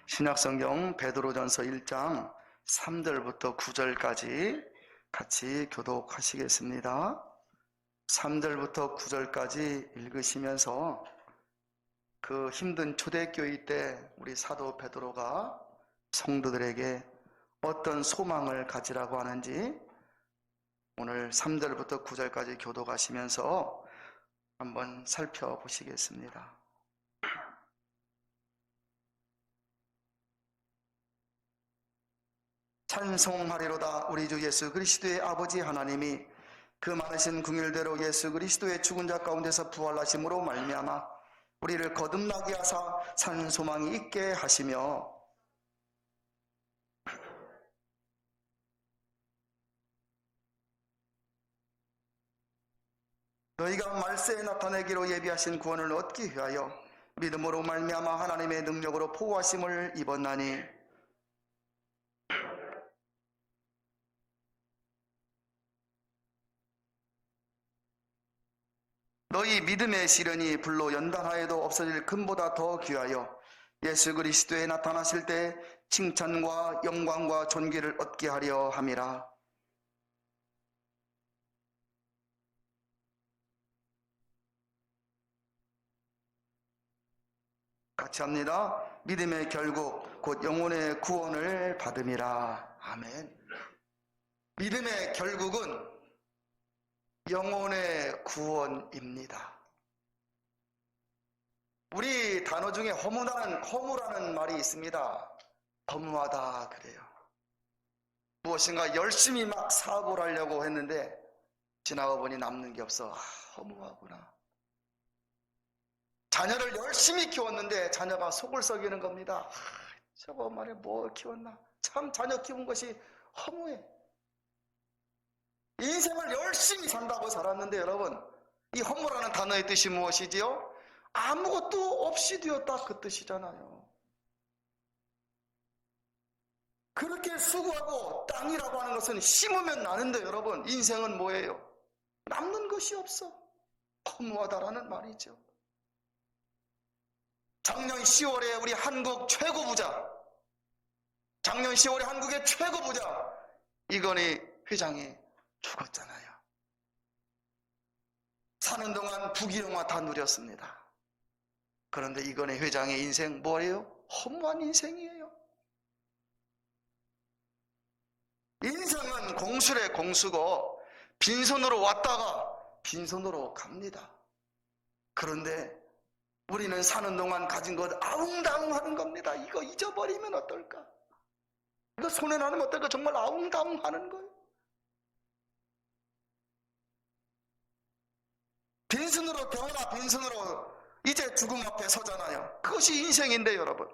신약성경 베드로전서 1장 3절부터 9절까지 같이 교독하시겠습니다. 3절부터 9절까지 읽으시면서 그 힘든 초대교회 때 우리 사도 베드로가 성도들에게 어떤 소망을 가지라고 하는지 오늘 3절부터 9절까지 교독하시면서 한번 살펴보시겠습니다. 찬송하리로다. 우리 주 예수 그리스도의 아버지 하나님이 그 많으신 긍휼대로 예수 그리스도의 죽은 자 가운데서 부활하심으로 말미암아 우리를 거듭나게 하사 산 소망이 있게 하시며 너희가 말세에 나타내기로 예비하신 구원을 얻기 위하여 믿음으로 말미암아 하나님의 능력으로 보호하심을 입었나니 너희 믿음의 시련이 불로 연단하여도 없어질 금보다 더 귀하여 예수 그리스도에 나타나실 때 칭찬과 영광과 존귀를 얻게 하려 함이라. 같이 합니다. 믿음의 결국 곧 영혼의 구원을 받음이라. 아멘. 믿음의 결국은 영혼의 구원입니다. 우리 단어 중에 허무라는 말이 있습니다. 허무하다 그래요. 무엇인가 열심히 막 사고를 하려고 했는데 지나가 보니 남는 게 없어. 허무하구나. 자녀를 열심히 키웠는데 자녀가 속을 썩이는 겁니다. 저거 말에 뭐 키웠나. 참 자녀 키운 것이 허무해. 인생을 열심히 산다고 살았는데 여러분, 이 허무라는 단어의 뜻이 무엇이지요? 아무것도 없이 되었다 그 뜻이잖아요. 그렇게 수고하고 땅이라고 하는 것은 심으면 나는데 여러분, 인생은 뭐예요? 남는 것이 없어. 허무하다라는 말이죠. 작년 10월에 우리 한국 최고 부자, 작년 10월에 한국의 최고 부자 이건희 회장이 죽었잖아요. 사는 동안 부귀영화 다 누렸습니다. 그런데 이건희 회장의 인생 뭐예요? 허무한 인생이에요. 인생은 공수래 공수고 빈손으로 왔다가 빈손으로 갑니다. 그런데 우리는 사는 동안 가진 것 아웅다웅 하는 겁니다. 이거 잊어버리면 어떨까? 이거 손에 나면 어떨까? 정말 아웅다웅 하는 거예요. 빈손으로 태어나 빈손으로 이제 죽음 앞에 서잖아요. 그것이 인생인데 여러분,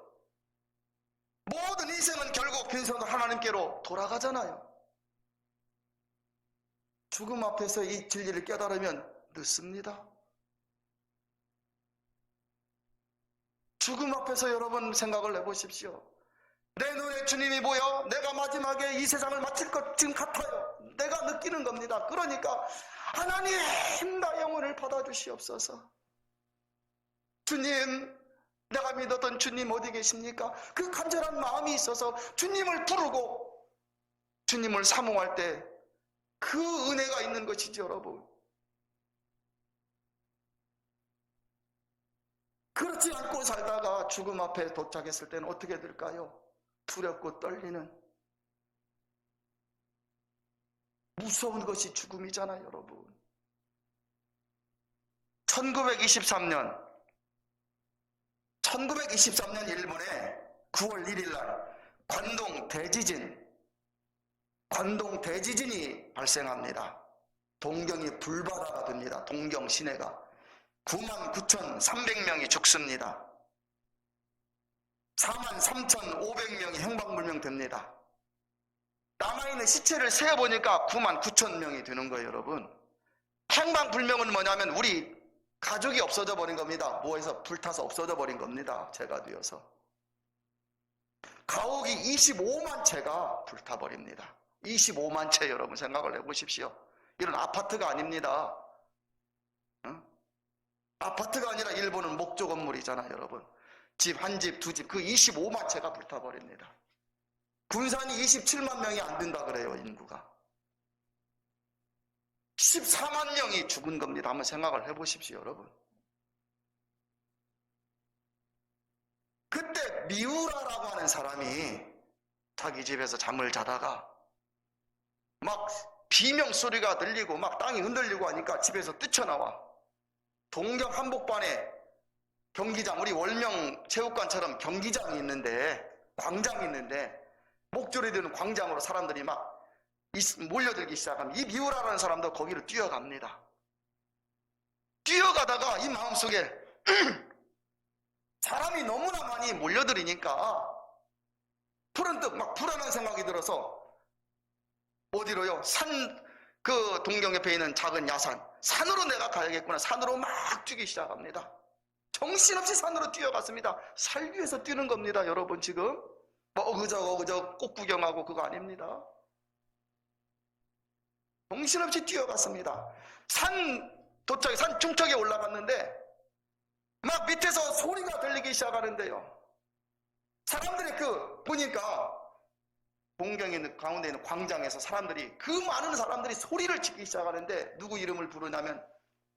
모든 인생은 결국 빈손으로 하나님께로 돌아가잖아요. 죽음 앞에서 이 진리를 깨달으면 늦습니다. 죽음 앞에서 여러분 생각을 해보십시오. 내 눈에 주님이 보여 내가 마지막에 이 세상을 마칠 것 지금 같아요. 내가 느끼는 겁니다. 그러니까 하나님 나 영혼을 받아주시옵소서. 주님, 내가 믿었던 주님 어디 계십니까? 그 간절한 마음이 있어서 주님을 부르고 주님을 사모할 때 그 은혜가 있는 것이죠 여러분. 그렇지 않고 살다가 죽음 앞에 도착했을 때는 어떻게 될까요? 두렵고 떨리는 무서운 것이 죽음이잖아요 여러분. 1923년 일본에 9월 1일 날 관동 대지진이 발생합니다. 동경이 불바다가 됩니다. 동경 시내가 99,300명이 죽습니다. 43,500명이 행방불명됩니다. 남아있는 시체를 세어보니까 99,000명이 되는 거예요 여러분. 행방불명은 뭐냐면 우리 가족이 없어져 버린 겁니다. 뭐해서 불타서 없어져 버린 겁니다. 재가 되어서. 가옥이 25만 채가 불타버립니다. 25만 채 여러분 생각을 해보십시오. 이런 아파트가 아닙니다. 응? 아파트가 아니라 일본은 목조 건물이잖아요 여러분. 집 한 집, 두 집, 그 25만 채가 불타버립니다. 군산이 27만 명이 안 된다 그래요, 인구가. 14만 명이 죽은 겁니다. 한번 생각을 해보십시오, 여러분. 그때 미우라라고 하는 사람이 자기 집에서 잠을 자다가 막 비명 소리가 들리고 막 땅이 흔들리고 하니까 집에서 뛰쳐나와. 동경 한복판에 경기장, 우리 월명 체육관처럼 경기장이 있는데, 광장이 있는데, 목줄이 되는 광장으로 사람들이 막 몰려들기 시작하면 이 미우라라는 사람도 거기를 뛰어갑니다. 뛰어가다가 이 마음속에 사람이 너무나 많이 몰려들으니까 푸른뜻 막 불안한 생각이 들어서 어디로요? 그 동경 옆에 있는 작은 야산, 산으로 내가 가야겠구나. 산으로 막 뛰기 시작합니다. 정신없이 산으로 뛰어갔습니다. 살기 위해서 뛰는 겁니다, 여러분. 지금 뭐 어그저 꽃 구경하고 그거 아닙니다. 정신없이 뛰어갔습니다. 산 중턱에 올라갔는데 막 밑에서 소리가 들리기 시작하는데요. 사람들이 보니까 동경에 있는 가운데 있는 광장에서 사람들이, 그 많은 사람들이 소리를 치기 시작하는데 누구 이름을 부르냐면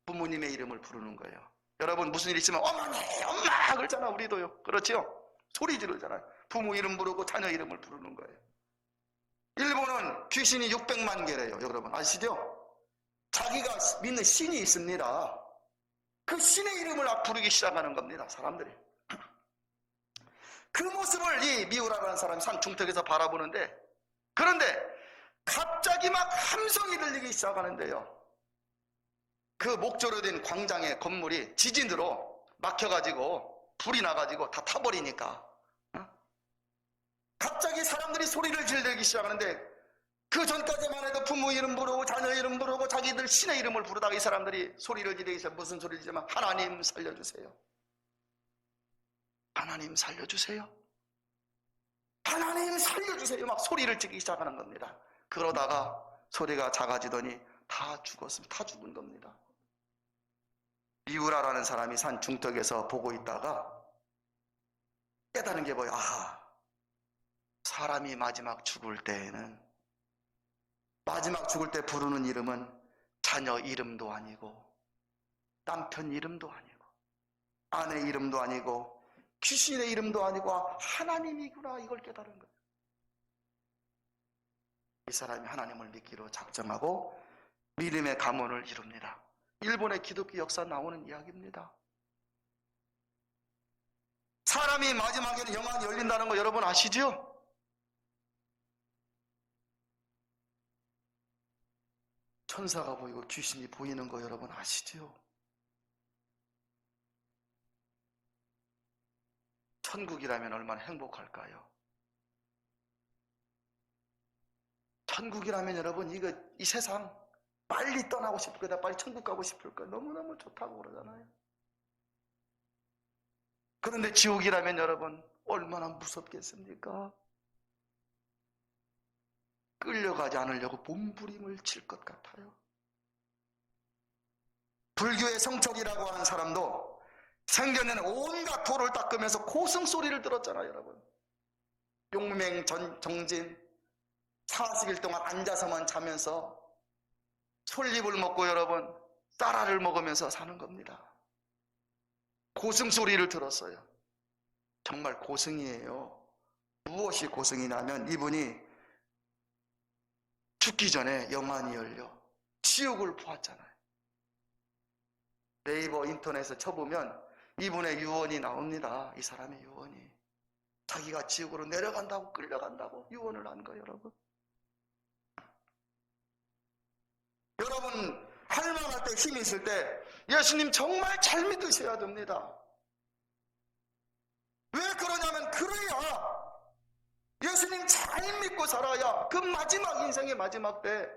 부모님의 이름을 부르는 거예요. 여러분 무슨 일 있으면 어머니, 엄마 그러잖아. 우리도요. 그렇죠? 소리 지르잖아요. 부모 이름 부르고 자녀 이름을 부르는 거예요. 일본은 귀신이 600만 개래요. 여러분 아시죠? 자기가 믿는 신이 있습니다. 그 신의 이름을 부르기 시작하는 겁니다. 사람들이. 그 모습을 이 미우라라는 사람이 산 중턱에서 바라보는데, 그런데 갑자기 막 함성이 들리기 시작하는데요. 그 목조로 된 광장의 건물이 지진으로 막혀가지고 불이 나가지고 다 타버리니까 갑자기 사람들이 소리를 지르기 시작하는데, 그 전까지만 해도 부모 이름 부르고 자녀 이름 부르고 자기들 신의 이름을 부르다가 이 사람들이 소리를 지르기 시작. 무슨 소리를 지르면 하나님 살려주세요. 하나님 살려주세요. 하나님 살려주세요. 막 소리를 지르기 시작하는 겁니다. 그러다가 소리가 작아지더니 다 죽었습니다. 다 죽은 겁니다. 미우라라는 사람이 산 중턱에서 보고 있다가 깨달은 게 뭐예요? 사람이 마지막 죽을 때에는, 마지막 죽을 때 부르는 이름은 자녀 이름도 아니고 남편 이름도 아니고 아내 이름도 아니고 귀신의 이름도 아니고 하나님이구나, 이걸 깨달은 거예요. 이 사람이 하나님을 믿기로 작정하고 믿음의 가문을 이룹니다. 일본의 기독교 역사 나오는 이야기입니다. 사람이 마지막에는 영안이 열린다는 거 여러분 아시죠? 천사가 보이고 귀신이 보이는 거 여러분 아시죠? 천국이라면 얼마나 행복할까요? 천국이라면 여러분 이 세상 빨리 떠나고 싶을 거다, 빨리 천국 가고 싶을 거야. 너무너무 좋다고 그러잖아요. 그런데 지옥이라면 여러분 얼마나 무섭겠습니까? 끌려가지 않으려고 몸부림을 칠 것 같아요. 불교의 성철이라고 하는 사람도 생전에는 온갖 돌을 닦으면서 고성 소리를 들었잖아요, 여러분. 용맹정진 40일 동안 앉아서만 자면서 솔잎을 먹고 여러분 쌀알을 먹으면서 사는 겁니다. 고성 소리를 들었어요. 정말 고성이에요. 무엇이 고성이냐면 이분이 죽기 전에 영안이 열려 지옥을 보았잖아요. 네이버 인터넷에 쳐보면 이분의 유언이 나옵니다. 이 사람의 유언이. 자기가 지옥으로 내려간다고, 끌려간다고 유언을 한 거예요, 여러분. 여러분 할만할 때, 힘이 있을 때 예수님 정말 잘 믿으셔야 됩니다. 왜 그러냐면 그래야 예수님 잘 믿고 살아야 그 마지막 인생의 마지막 때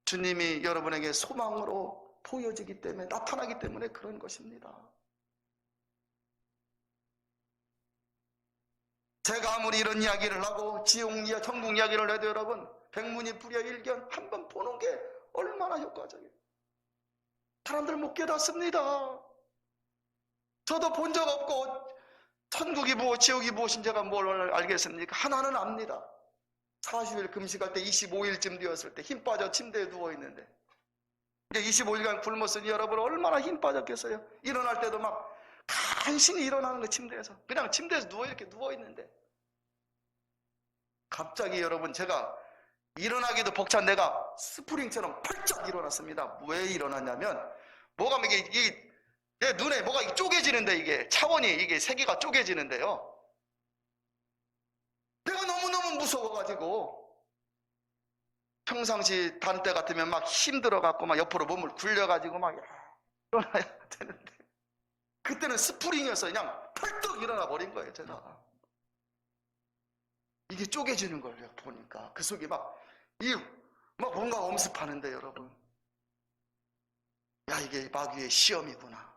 주님이 여러분에게 소망으로 보여지기 때문에, 나타나기 때문에 그런 것입니다. 제가 아무리 이런 이야기를 하고 지옥 이야기, 천국 이야기를 해도 여러분 백문이 불여일견 한번 보는 게 얼마나 효과적이에요. 사람들 못 깨닫습니다. 저도 본 적 없고 천국이 무엇 지옥이 무엇인 제가 뭘 알겠습니까? 하나는 압니다. 40일 금식할 때 25일쯤 되었을 때 힘 빠져 침대에 누워있는데 이제 25일간 굶었으니 여러분 얼마나 힘 빠졌겠어요? 일어날 때도 막 간신히 일어나는 거 침대에서 그냥 침대에서 이렇게 누워있는데 갑자기 여러분 제가 일어나기도 벅찬 내가 스프링처럼 펄쩍 일어났습니다. 왜 일어났냐면 뭐가 이게 내 눈에 뭐가 쪼개지는데 이게 차원이 이게 세계가 쪼개지는데요. 내가 너무너무 무서워가지고 평상시 다른 때 같으면 막 힘들어갖고 막 옆으로 몸을 굴려가지고 막 일어나야 되는데 그때는 스프링이어서 그냥 펄떡 일어나 버린 거예요. 제가 이게 쪼개지는 걸요. 보니까 그 속에 막 뭔가 엄습하는데 여러분 야 이게 마귀의 시험이구나.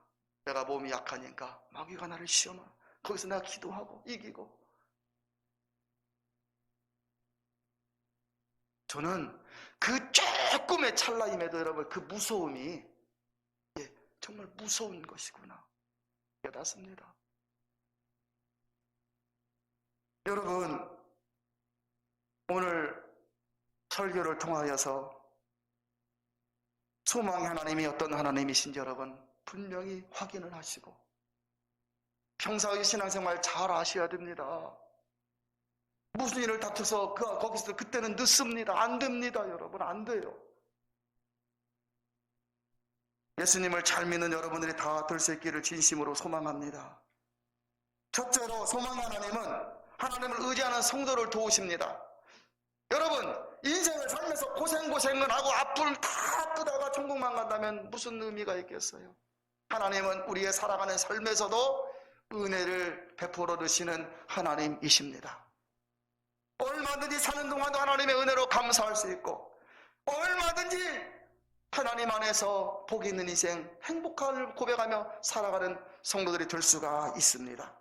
내가 몸이 약하니까 마귀가 나를 시험하고 거기서 내가 기도하고 이기고 저는 그 조금의 찰나임에도 여러분 그 무서움이 정말 무서운 것이구나 깨닫습니다. 여러분 오늘 설교를 통하여서 소망의 하나님이 어떤 하나님이신지 여러분 분명히 확인을 하시고 평소의 신앙생활 잘 아셔야 됩니다. 무슨 일을 다투서 거기서 그때는 늦습니다. 안 됩니다. 여러분 안 돼요. 예수님을 잘 믿는 여러분들이 다 될 수 있기를 진심으로 소망합니다. 첫째로 소망의 하나님은 하나님을 의지하는 성도를 도우십니다. 여러분 인생을 살면서 고생을 하고 아픔을 다 끄다가 천국만 간다면 무슨 의미가 있겠어요? 하나님은 우리의 살아가는 삶에서도 은혜를 베풀어 주시는 하나님이십니다. 얼마든지 사는 동안도 하나님의 은혜로 감사할 수 있고 얼마든지 하나님 안에서 복이 있는 인생 행복함을 고백하며 살아가는 성도들이 될 수가 있습니다.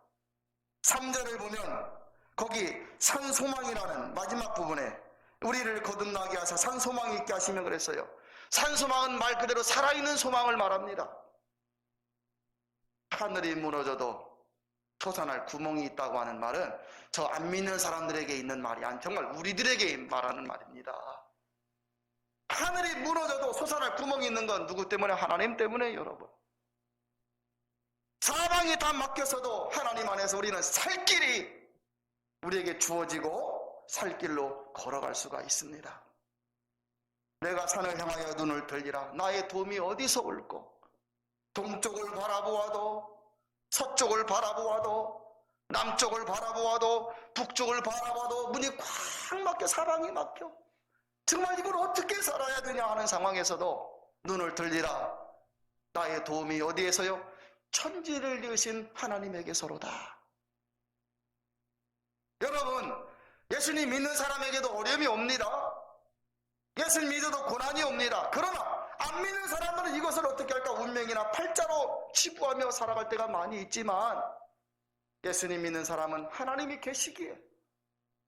3절을 보면 거기 산소망이라는 마지막 부분에 우리를 거듭나게 하사 산소망이 있게 하시면 그랬어요. 산소망은 말 그대로 살아있는 소망을 말합니다. 하늘이 무너져도 솟아날 구멍이 있다고 하는 말은 저 안 믿는 사람들에게 있는 말이 아니 정말 우리들에게 말하는 말입니다. 하늘이 무너져도 솟아날 구멍이 있는 건 누구 때문에? 하나님 때문에 여러분. 사방이 다 막혀서도 하나님 안에서 우리는 살 길이 우리에게 주어지고 살 길로 걸어갈 수가 있습니다. 내가 산을 향하여 눈을 들리라. 나의 도움이 어디서 올꼬? 동쪽을 바라보아도 서쪽을 바라보아도 남쪽을 바라보아도 북쪽을 바라봐도 문이 꽉 막혀 사방이 막혀 정말 이걸 어떻게 살아야 되냐 하는 상황에서도 눈을 들리라. 나의 도움이 어디에서요? 천지를 지으신 하나님에게서로다. 여러분 예수님 믿는 사람에게도 어려움이 옵니다. 예수님 믿어도 고난이 옵니다. 그러나 안 믿는 사람들은 이것을 어떻게 할까? 운명이나 팔자로 치부하며 살아갈 때가 많이 있지만 예수님 믿는 사람은 하나님이 계시기에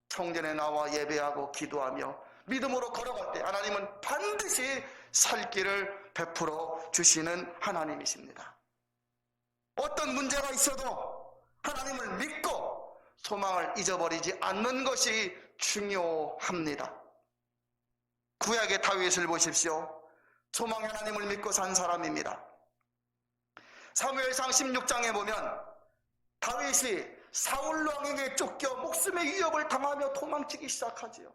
성전에 나와 예배하고 기도하며 믿음으로 걸어갈 때 하나님은 반드시 살 길을 베풀어 주시는 하나님이십니다. 어떤 문제가 있어도 하나님을 믿고 소망을 잊어버리지 않는 것이 중요합니다. 구약의 다윗을 보십시오. 소망의 하나님을 믿고 산 사람입니다. 사무엘상 16장에 보면 다윗이 사울 왕에게 쫓겨 목숨의 위협을 당하며 도망치기 시작하지요.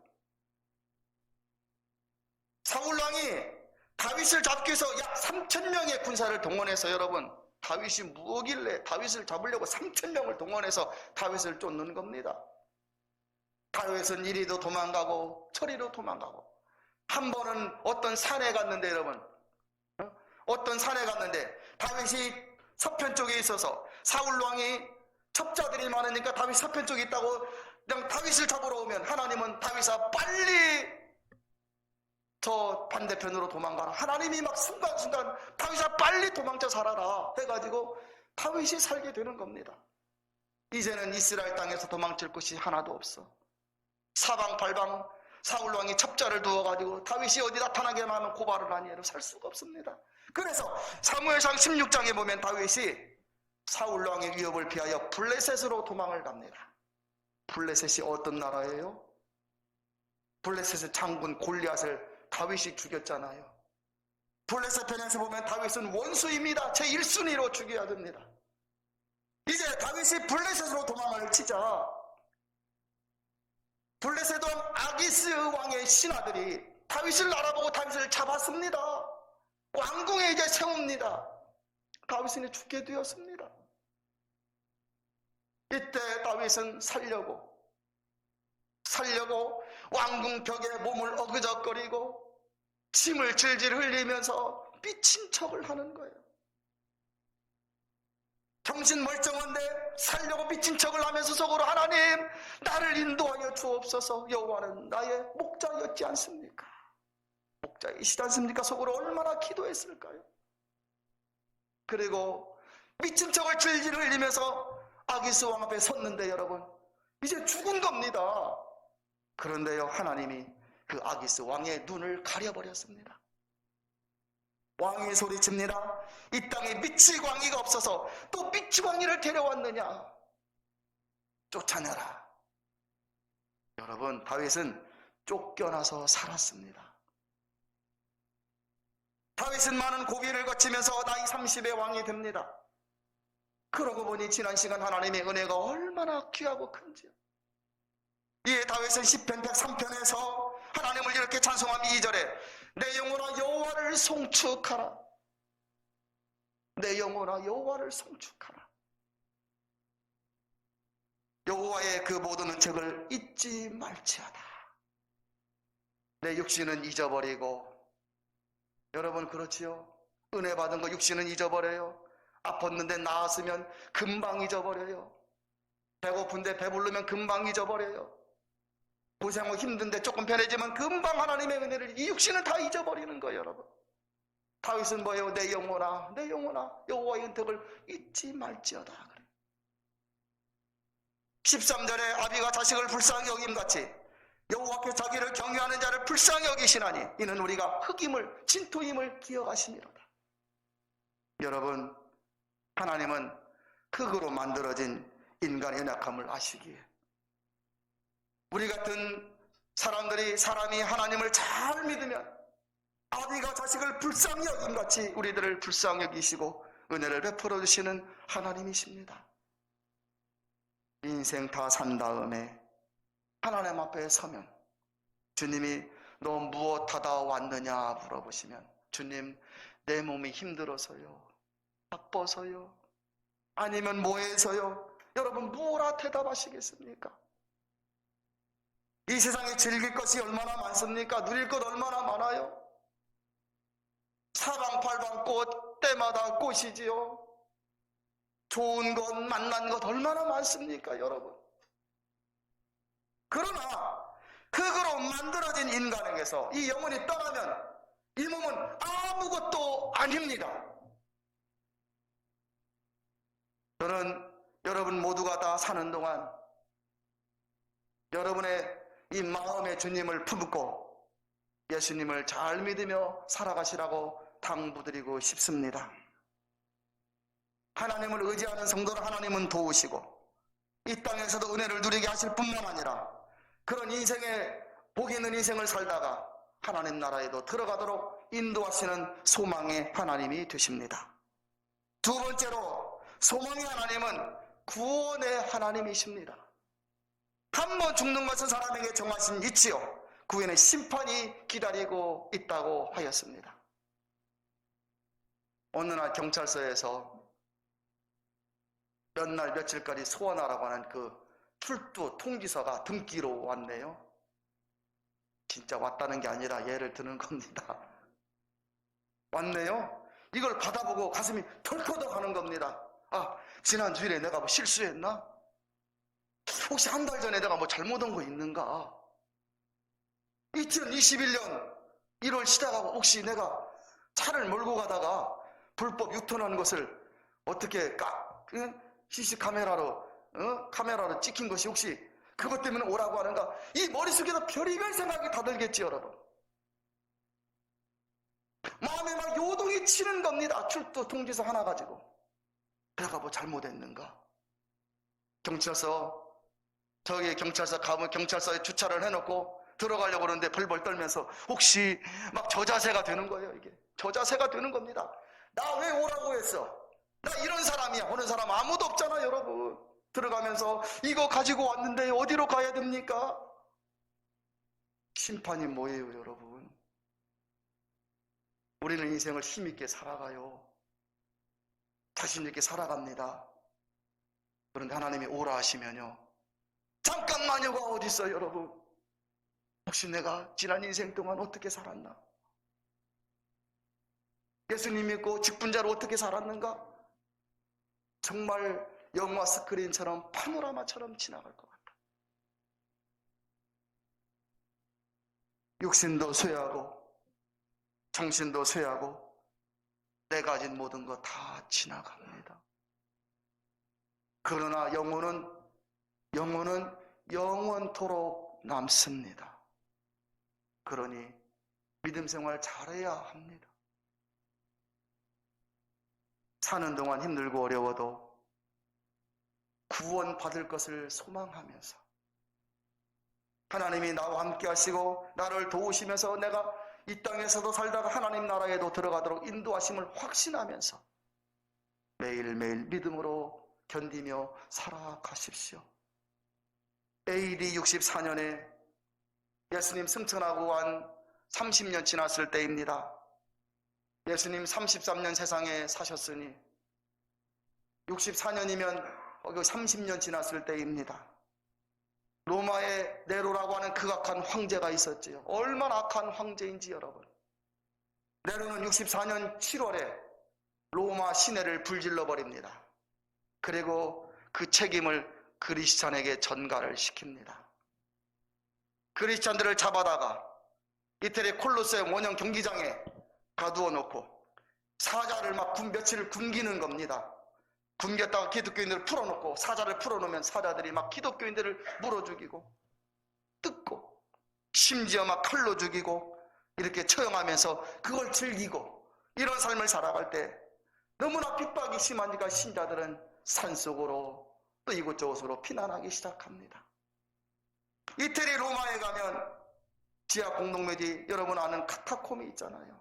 사울 왕이 다윗을 잡기 위해서 약 3,000명의 군사를 동원해서 여러분 다윗이 무엇길래 다윗을 잡으려고 3,000명을 동원해서 다윗을 쫓는 겁니다. 다윗은 이리도 도망가고 저리로 도망가고 한 번은 어떤 산에 갔는데 여러분 어떤 산에 갔는데 다윗이 서편 쪽에 있어서 사울 왕이 첩자들이 많으니까 다윗 서편 쪽에 있다고 그냥 다윗을 잡으러 오면 하나님은 다윗아 빨리 저 반대편으로 도망가라. 하나님이 막 순간순간 다윗아 빨리 도망쳐 살아라 해가지고 다윗이 살게 되는 겁니다. 이제는 이스라엘 땅에서 도망칠 곳이 하나도 없어. 사방팔방 사울왕이 첩자를 두어가지고 다윗이 어디 나타나게 하면 고발을 하니 살 수가 없습니다. 그래서 사무엘상 16장에 보면 다윗이 사울 왕의 위협을 피하여 블레셋으로 도망을 갑니다. 블레셋이 어떤 나라예요? 블레셋의 장군 골리앗을 다윗이 죽였잖아요. 블레셋 편에서 보면 다윗은 원수입니다. 제1순위로 죽여야 됩니다. 이제 다윗이 블레셋으로 도망을 치자 블레셋 왕 아기스 왕의 신하들이 다윗을 알아보고 다윗을 잡았습니다. 왕궁에 이제 세웁니다. 다윗은 죽게 되었습니다. 이때 다윗은 살려고 왕궁 벽에 몸을 어그적거리고 침을 질질 흘리면서 미친 척을 하는 거예요. 정신 멀쩡한데 살려고 미친 척을 하면서 속으로 하나님 나를 인도하여 주옵소서. 여호와는 나의 목자였지 않습니까? 목자이시지 않습니까? 속으로 얼마나 기도했을까요? 그리고 미친 척을 질질 흘리면서 아기스 왕 앞에 섰는데 여러분 이제 죽은 겁니다. 그런데요 하나님이 그 아기스 왕의 눈을 가려버렸습니다. 왕이 소리칩니다. 이 땅에 미치광이가 없어서 또 미치광이를 데려왔느냐? 쫓아내라. 여러분 다윗은 쫓겨나서 살았습니다. 다윗은 많은 고비를 거치면서 나이 30의 왕이 됩니다. 그러고 보니 지난 시간 하나님의 은혜가 얼마나 귀하고 큰지요. 이에 다윗은 시편 103편에서 하나님을 이렇게 찬송하며 2절에 내 영혼아 여호와를 송축하라. 내 영혼아 여호와를 송축하라. 여호와의 그 모든 은책을 잊지 말지어다. 내 육신은 잊어버리고 여러분 그렇지요? 은혜 받은 거 육신은 잊어버려요. 아팠는데 나았으면 금방 잊어버려요. 배고픈데 배부르면 금방 잊어버려요. 고생하고 힘든데 조금 편해지면 금방 하나님의 은혜를 이 육신은 다 잊어버리는 거예요. 여러분 다윗은 뭐예요? 내 영혼아 내 영혼아 여호와의 은택을 잊지 말지어다. 13절에 아비가 자식을 불쌍히 여김같이 여호와께 자기를 경외하는 자를 불쌍히 여기시나니 이는 우리가 흙임을 진토임을 기억하시니로다. 여러분 하나님은 흙으로 만들어진 인간의 연약함을 아시기에 우리 같은 사람이 하나님을 잘 믿으면 아비가 자식을 불쌍히 여김같이 우리들을 불쌍히 여기시고 은혜를 베풀어 주시는 하나님이십니다. 인생 다 산 다음에 하나님 앞에 서면 주님이 너 무엇하다 왔느냐 물어보시면 주님 내 몸이 힘들어서요, 바빠서요, 아니면 뭐해서요. 여러분 무엇라 대답하시겠습니까? 이 세상에 즐길 것이 얼마나 많습니까? 누릴 것 얼마나 많아요? 사방팔방 꽃 때마다 꽃이지요. 좋은 것 만난 것 얼마나 많습니까 여러분? 그러나 흙으로 만들어진 인간에게서 이 영혼이 떠나면 이 몸은 아무것도 아닙니다. 저는 여러분 모두가 다 사는 동안 여러분의 이 마음의 주님을 품고 예수님을 잘 믿으며 살아가시라고 당부드리고 싶습니다. 하나님을 의지하는 성도를 하나님은 도우시고 이 땅에서도 은혜를 누리게 하실 뿐만 아니라 그런 인생에 복 있는 인생을 살다가 하나님 나라에도 들어가도록 인도하시는 소망의 하나님이 되십니다. 두 번째로 소망의 하나님은 구원의 하나님이십니다. 한 번 죽는 것은 사람에게 정하신 이치요 구원의 심판이 기다리고 있다고 하였습니다. 어느 날 경찰서에서 몇 날 며칠까지 소환하라고 하는 그 출두 통지서가 등기로 왔네요. 진짜 왔다는 게 아니라 예를 드는 겁니다. 왔네요. 이걸 받아보고 가슴이 털커덕 하는 겁니다. 아, 지난 주일에 내가 뭐 실수했나? 혹시 한 달 전에 내가 뭐 잘못한 거 있는가? 2021년 1월 시작하고 혹시 내가 차를 몰고 가다가 불법 유턴한 것을 어떻게 CC 카메라로 찍힌 것이 혹시 그것 때문에 오라고 하는가? 이 머릿속에서 별의별 생각이 다 들겠지 여러분. 마음에 막 요동이 치는 겁니다. 출두 통지서 하나 가지고 내가 뭐 잘못했는가? 저기 경찰서 가면 경찰서에 주차를 해놓고 들어가려고 그러는데 벌벌 떨면서 혹시 막 저자세가 되는 거예요. 이게 저자세가 되는 겁니다. 나 왜 오라고 했어? 나 이런 사람이야. 오는 사람 아무도 없잖아, 여러분. 들어가면서 이거 가지고 왔는데 어디로 가야 됩니까? 심판이 뭐예요, 여러분? 우리는 인생을 힘있게 살아가요. 자신 있게 살아갑니다. 그런데 하나님이 오라 하시면요, 잠깐만요가 어디 있어요, 여러분? 혹시 내가 지난 인생 동안 어떻게 살았나? 예수님 믿고 직분자로 어떻게 살았는가? 정말 영화 스크린처럼 파노라마처럼 지나갈 것 같아. 육신도 쇠하고 정신도 쇠하고 내 가진 모든 거 다 지나갑니다. 그러나 영혼은 영원토록 남습니다. 그러니 믿음 생활 잘해야 합니다. 사는 동안 힘들고 어려워도 구원받을 것을 소망하면서 하나님이 나와 함께 하시고 나를 도우시면서 내가 이 땅에서도 살다가 하나님 나라에도 들어가도록 인도하심을 확신하면서 매일매일 믿음으로 견디며 살아가십시오. AD 64년에 예수님 승천하고 한 30년 지났을 때입니다. 예수님 33년 세상에 사셨으니 64년이면 30년 지났을 때입니다. 로마의 네로라고 하는 극악한 황제가 있었지요. 얼마나 악한 황제인지 여러분. 네로는 64년 7월에 로마 시내를 불질러 버립니다. 그리고 그 책임을 그리스찬에게 전가를 시킵니다. 그리스찬들을 잡아다가 이태리 콜로세움 원형 경기장에 가두어 놓고 사자를 막 며칠을 굶기는 겁니다. 굶겼다가 기독교인들을 풀어놓고 사자를 풀어놓으면 사자들이 막 기독교인들을 물어 죽이고 뜯고 심지어 막 칼로 죽이고 이렇게 처형하면서 그걸 즐기고 이런 삶을 살아갈 때 너무나 핍박이 심하니까 신자들은 산속으로 또 이곳저곳으로 피난하기 시작합니다. 이태리 로마에 가면 지하 공동묘지 여러분 아는 카타콤이 있잖아요.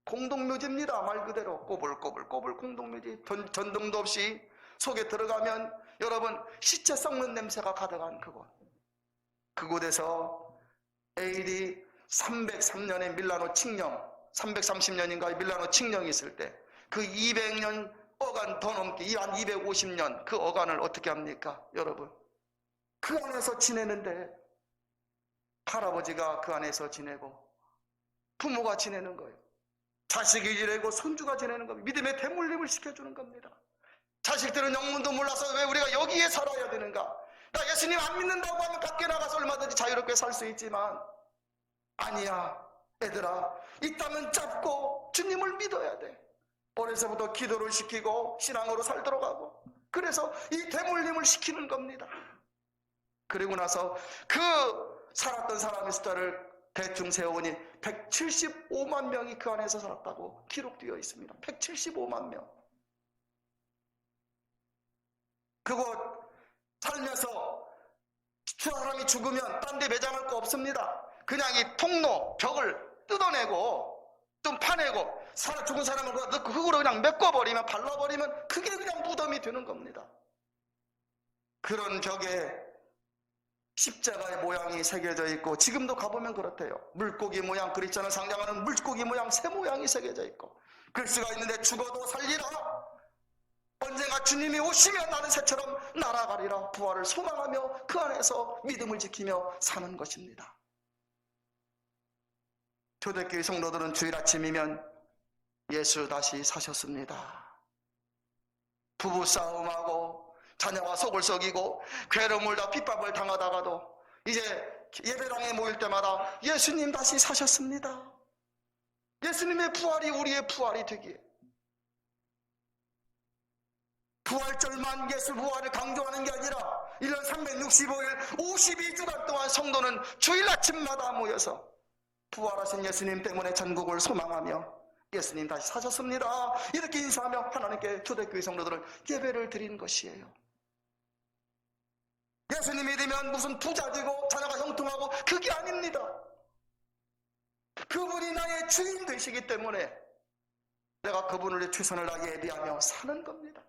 공동묘지입니다. 말 그대로 꼬불꼬불 공동묘지. 전등도 없이 속에 들어가면 여러분 시체 썩는 냄새가 가득한 그곳에서 AD 303년에 밀라노 칙령 330년인가 밀라노 칙령이 있을 때 그 200년 어간 더 넘게 한 250년 그 어간을 어떻게 합니까? 여러분 그 안에서 지내는데 할아버지가 그 안에서 지내고 부모가 지내는 거예요. 자식이 지내고 손주가 지내는 겁니다. 믿음의 대물림을 시켜주는 겁니다. 자식들은 영문도 몰라서 왜 우리가 여기에 살아야 되는가? 나 예수님 안 믿는다고 하면 밖에 나가서 얼마든지 자유롭게 살 수 있지만 아니야 얘들아 이 땅은 짧고 주님을 믿어야 돼. 어려서부터 기도를 시키고 신앙으로 살도록 하고 그래서 이 대물림을 시키는 겁니다. 그리고 나서 그 살았던 사람의 숫자를 대충 세어보니 175만 명이 그 안에서 살았다고 기록되어 있습니다. 175만 명. 그곳 살면서 사람이 죽으면 딴 데 매장할 거 없습니다. 그냥 이 통로 벽을 뜯어내고 좀 파내고 죽은 사람을 넣고 흙으로 그냥 메꿔버리면 발라버리면 그게 그냥 무덤이 되는 겁니다. 그런 벽에 십자가의 모양이 새겨져 있고 지금도 가보면 그렇대요. 물고기 모양 그리스도를 상징하는 물고기 모양 새 모양이 새겨져 있고 글씨가 있는데 죽어도 살리라 언젠가 주님이 오시면 나는 새처럼 날아가리라 부활을 소망하며 그 안에서 믿음을 지키며 사는 것입니다. 초대교회 성도들은 주일 아침이면 예수 다시 사셨습니다. 부부싸움하고 자녀와 속을 썩이고 괴로움을 다 핍박을 당하다가도 이제 예배당에 모일 때마다 예수님 다시 사셨습니다. 예수님의 부활이 우리의 부활이 되기에 부활절만 예수 부활을 강조하는 게 아니라 1년 365일 52주간 동안 성도는 주일 아침마다 모여서 부활하신 예수님 때문에 전국을 소망하며 예수님 다시 사셨습니다. 이렇게 인사하며 하나님께 초대교회 성도들은 예배를 드린 것이에요. 예수님 믿으면 무슨 부자되고 자녀가 형통하고 그게 아닙니다. 그분이 나의 주인 되시기 때문에 내가 그분을 위해 최선을 다해 예배하며 사는 겁니다.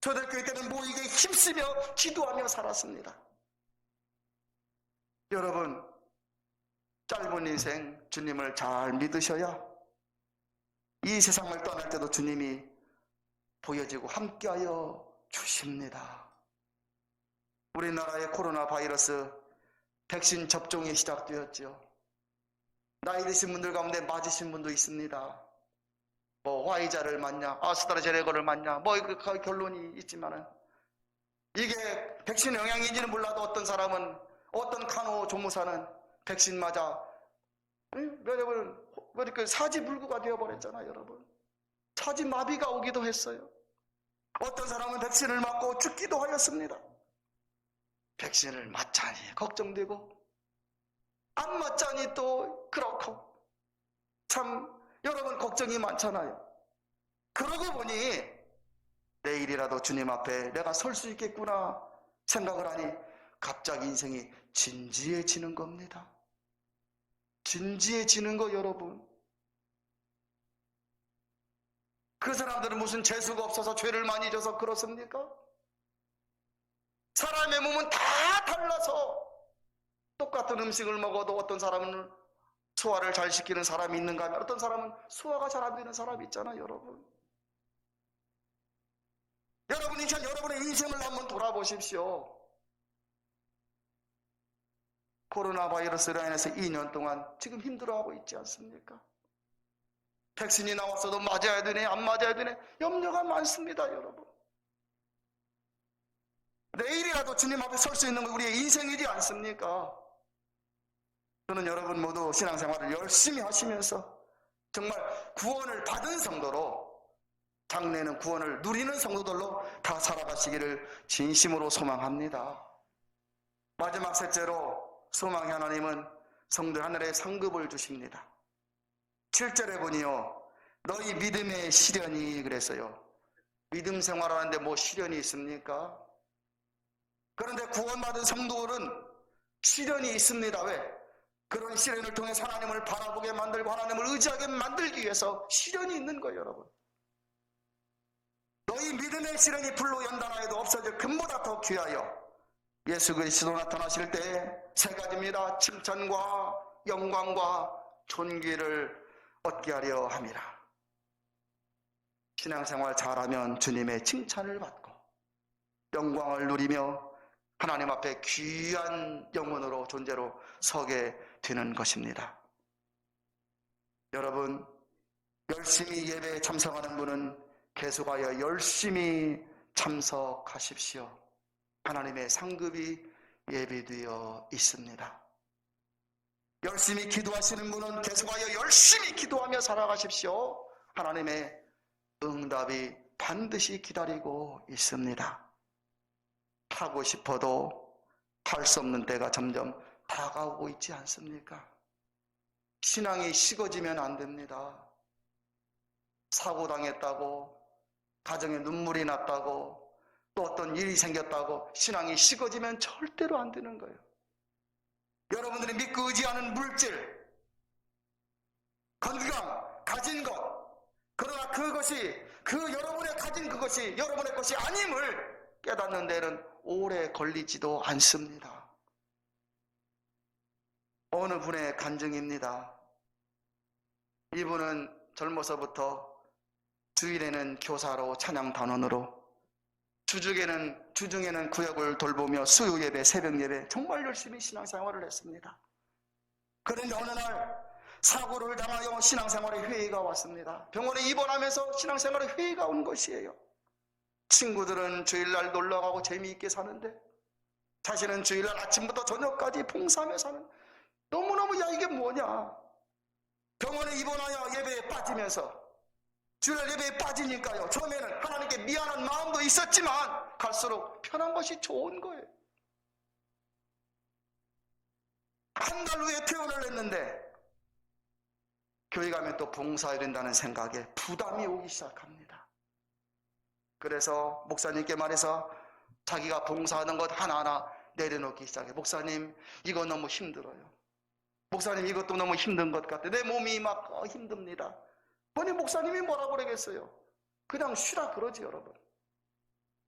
초대교회 때는 모이게 힘쓰며 기도하며 살았습니다. 여러분, 짧은 인생 주님을 잘 믿으셔야 이 세상을 떠날 때도 주님이 보여지고 함께하여 주십니다. 우리나라의 코로나 바이러스 백신 접종이 시작되었죠. 나이 드신 분들 가운데 맞으신 분도 있습니다. 뭐 화이자를 맞냐, 아스트라제네카를 맞냐, 뭐 그 결론이 있지만은 이게 백신 영향인지는 몰라도 어떤 사람은, 어떤 간호조무사는 백신 맞아 여러분 그 사지불구가 되어버렸잖아요. 여러분, 사지마비가 오기도 했어요. 어떤 사람은 백신을 맞고 죽기도 하였습니다. 백신을 맞자니 걱정되고 안 맞자니 또 그렇고, 참 여러분 걱정이 많잖아요. 그러고 보니 내일이라도 주님 앞에 내가 설 수 있겠구나 생각을 하니 갑자기 인생이 진지해지는 겁니다. 진지해지는 거 여러분. 그 사람들은 무슨 재수가 없어서 죄를 많이 져서 그렇습니까? 사람의 몸은 다 달라서 똑같은 음식을 먹어도 어떤 사람은 소화를 잘 시키는 사람이 있는가 하면 어떤 사람은 소화가 잘 안 되는 사람이 있잖아요. 여러분, 여러분이 여러분의 인생을 한번 돌아보십시오. 코로나 바이러스로 인해서 2년 동안 지금 힘들어하고 있지 않습니까? 백신이 나왔어도 맞아야 되네, 안 맞아야 되네, 염려가 많습니다. 여러분, 내일이라도 주님 앞에 설 수 있는 건 우리의 인생이지 않습니까? 저는 여러분 모두 신앙생활을 열심히 하시면서 정말 구원을 받은 성도로, 장래는 구원을 누리는 성도들로 다 살아가시기를 진심으로 소망합니다. 마지막 셋째로 소망의 하나님은 성도 하늘에 상급을 주십니다. 7절에 보니요, 너희 믿음의 시련이, 그랬어요. 믿음 생활하는데 뭐 시련이 있습니까? 그런데 구원받은 성도들은 시련이 있습니다. 왜? 그런 시련을 통해 하나님을 바라보게 만들고 하나님을 의지하게 만들기 위해서 시련이 있는 거예요. 여러분, 너희 믿음의 시련이 불로 연단하여도 없어질 금보다 더 귀하여 예수 그리스도 나타나실 때 세 가지입니다. 칭찬과 영광과 존귀를 얻게 하려 함이라. 신앙생활 잘하면 주님의 칭찬을 받고 영광을 누리며 하나님 앞에 귀한 영혼으로, 존재로 서게 되는 것입니다. 여러분, 열심히 예배에 참석하는 분은 계속하여 열심히 참석하십시오. 하나님의 상급이 예비되어 있습니다. 열심히 기도하시는 분은 계속하여 열심히 기도하며 살아가십시오. 하나님의 응답이 반드시 기다리고 있습니다. 하고 싶어도 할 수 없는 때가 점점 다가오고 있지 않습니까? 신앙이 식어지면 안 됩니다. 사고당했다고, 가정에 눈물이 났다고, 또 어떤 일이 생겼다고 신앙이 식어지면 절대로 안 되는 거예요. 여러분들이 믿고 의지하는 물질, 건강, 가진 것, 그러나 그것이, 여러분의 가진 그것이 여러분의 것이 아님을 깨닫는 데는 오래 걸리지도 않습니다. 어느 분의 간증입니다. 이분은 젊어서부터 주일에는 교사로, 찬양 단원으로, 주중에는 구역을 돌보며 수요 예배, 새벽 예배 정말 열심히 신앙생활을 했습니다. 그런데 어느 날 사고를 당하여 신앙생활에 회의가 왔습니다. 병원에 입원하면서 신앙생활에 회의가 온 것이에요. 친구들은 주일날 놀러가고 재미있게 사는데 자신은 주일날 아침부터 저녁까지 봉사하며 사는, 너무너무, 야 이게 뭐냐. 병원에 입원하여 예배에 빠지면서 주일 예배에 빠지니까요, 처음에는 하나님께 미안한 마음도 있었지만 갈수록 편한 것이 좋은 거예요. 한 달 후에 퇴원을 했는데 교회 가면 또 봉사해야 된다는 생각에 부담이 오기 시작합니다. 그래서 목사님께 말해서 자기가 봉사하는 것 하나하나 내려놓기 시작해. 목사님, 이거 너무 힘들어요. 목사님, 이것도 너무 힘든 것 같아. 내 몸이 막 힘듭니다. 아니, 목사님이 뭐라고 그러겠어요? 그냥 쉬라 그러지, 여러분.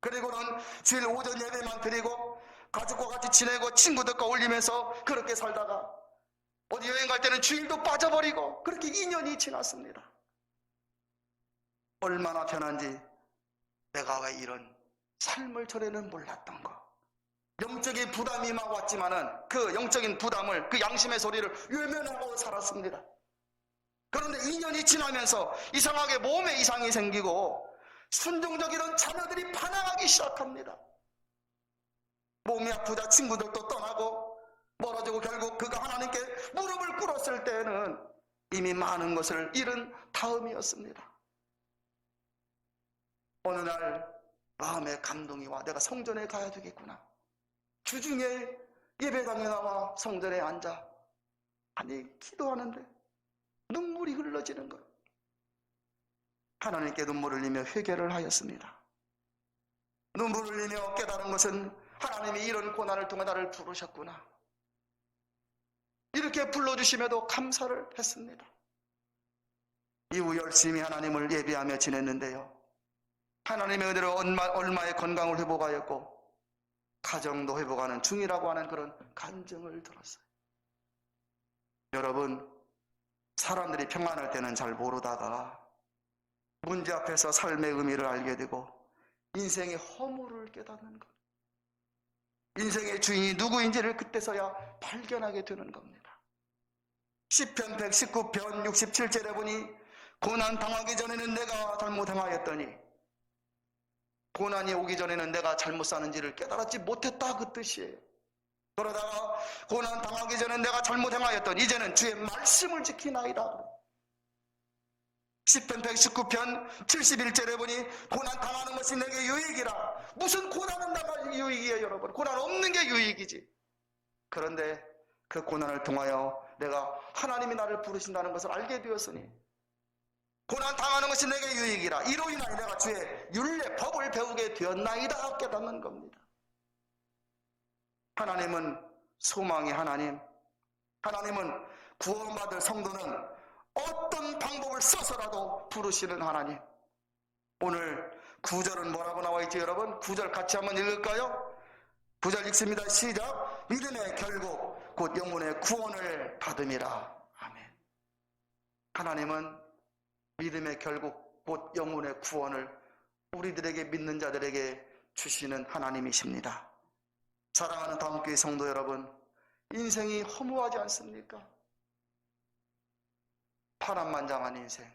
그리고는 주일 오전 예배만 드리고 가족과 같이 지내고 친구들과 어울리면서 그렇게 살다가 어디 여행 갈 때는 주일도 빠져버리고 그렇게 2년이 지났습니다. 얼마나 편한지 내가 왜 이런 삶을 전에는 몰랐던 거. 영적인 부담이 막 왔지만은 그 영적인 부담을, 그 양심의 소리를 외면하고 살았습니다. 그런데 2년이 지나면서 이상하게 몸에 이상이 생기고 순종적이던 자녀들이 반항하기 시작합니다. 몸이 아프다 친구들도 떠나고 멀어지고 결국 그가 하나님께 무릎을 꿇었을 때는 이미 많은 것을 잃은 다음이었습니다. 어느 날 마음에 감동이 와. 내가 성전에 가야 되겠구나. 주중에 예배당에 나와 성전에 앉아 아니 기도하는데 눈물이 흘러지는 것. 하나님께 눈물을 흘리며 회개를 하였습니다. 눈물을 흘리며 깨달은 것은 하나님이 이런 고난을 통해 나를 부르셨구나. 이렇게 불러주심에도 감사를 했습니다. 이후 열심히 하나님을 예배하며 지냈는데요. 하나님의 은혜로 얼마의 건강을 회복하였고 가정도 회복하는 중이라고 하는 그런 간증을 들었어요. 여러분, 사람들이 평안할 때는 잘 모르다가 문제 앞에서 삶의 의미를 알게 되고 인생의 허물을 깨닫는 것. 인생의 주인이 누구인지를 그때서야 발견하게 되는 겁니다. 시편 119편 67절에 보니 고난 당하기 전에는 내가 잘못 행하였더니 고난이 오기 전에는 내가 잘못 사는지를 깨달았지 못했다, 그 뜻이에요. 그러다가 고난 당하기 전에 내가 잘못 행하였더니 이제는 주의 말씀을 지키나이다. 시편 119편 71절에 보니 고난 당하는 것이 내게 유익이라. 무슨 고난은 나가 유익이에요, 여러분. 고난 없는 게 유익이지. 그런데 그 고난을 통하여 내가 하나님이 나를 부르신다는 것을 알게 되었으니 고난 당하는 것이 내게 유익이라. 이로 인하여 내가 주의 율례 법을 배우게 되었나이다 깨닫는 겁니다. 하나님은 소망의 하나님, 하나님은 구원받을 성도는 어떤 방법을 써서라도 부르시는 하나님. 오늘 9절은 뭐라고 나와 있죠, 여러분? 9절 같이 한번 읽을까요? 9절 읽습니다. 시작. 믿음의 결국 곧 영혼의 구원을 받음이라. 아멘. 하나님은 믿음의 결국 곧 영혼의 구원을 우리들에게 믿는 자들에게 주시는 하나님이십니다. 사랑하는 다음교회 성도 여러분, 인생이 허무하지 않습니까? 파란만장한 인생,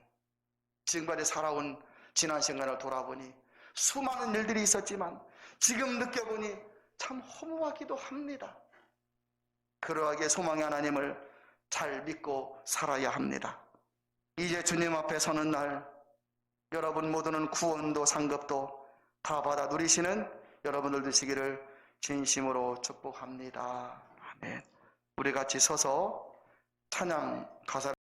지금까지 살아온 지난 시간을 돌아보니 수많은 일들이 있었지만 지금 느껴보니 참 허무하기도 합니다. 그러하기에 소망의 하나님을 잘 믿고 살아야 합니다. 이제 주님 앞에 서는 날 여러분 모두는 구원도 상급도 다 받아 누리시는 여러분들 되시기를 진심으로 축복합니다. 아멘. 우리 같이 서서 찬양 가사를